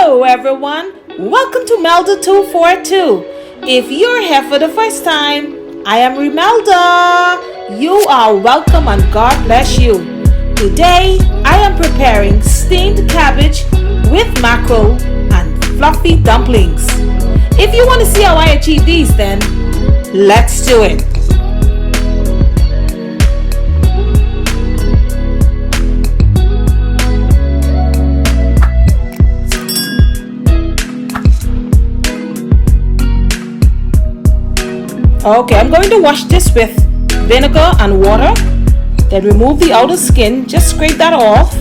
Hello everyone, welcome to Melda 242. If you're here for the first time, I am Melda. You are welcome and God bless you. Today I am preparing steamed cabbage with mackerel and fluffy dumplings. If you want to see how I achieve these, then let's do it. Okay, I'm going to wash this with vinegar and water. Then remove the outer skin, just scrape that off,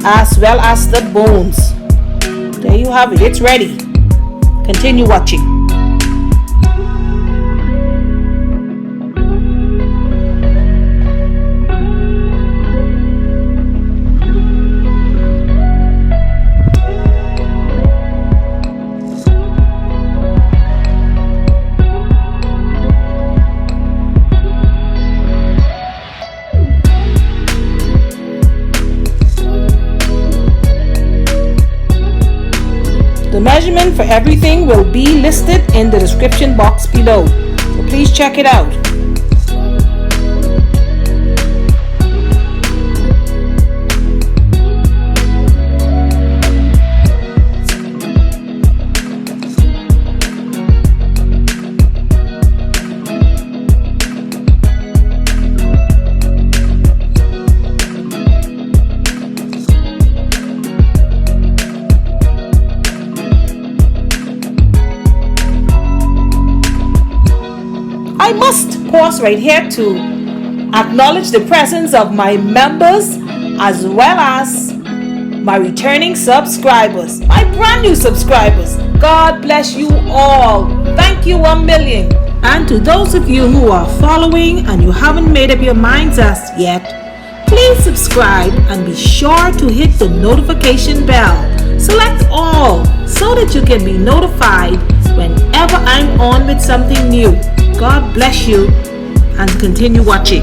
as well as the bones. There you have it, it's ready. Continue watching. The measurement for everything will be listed in the description box below, so please check it out. I must pause right here to acknowledge the presence of my members as well as my returning subscribers, my brand new subscribers. God bless you all. Thank you 1 million. And to those of you who are following and you haven't made up your minds as yet, please subscribe and be sure to hit the notification bell. Select all so that you can be notified whenever I'm on with something new. God bless you and continue watching.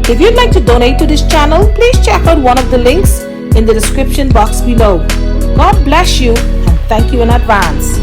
If you'd like to donate to this channel, please check out one of the links in the description box below. God bless you and thank you in advance.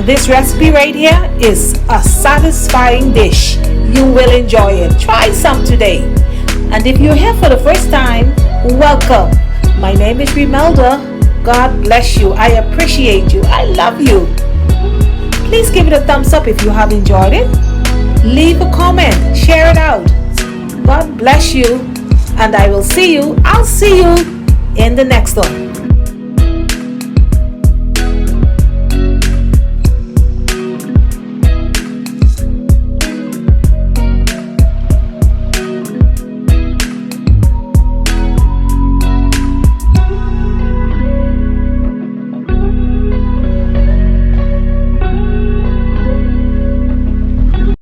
This recipe right here is a satisfying dish. You will enjoy it. Try some today. And if you're here for the first time, welcome. My name is Melda. God bless you. I appreciate you. I love you. Please give it a thumbs up if you have enjoyed it. Leave a comment. Share it out. God bless you. And I'll see you in the next one.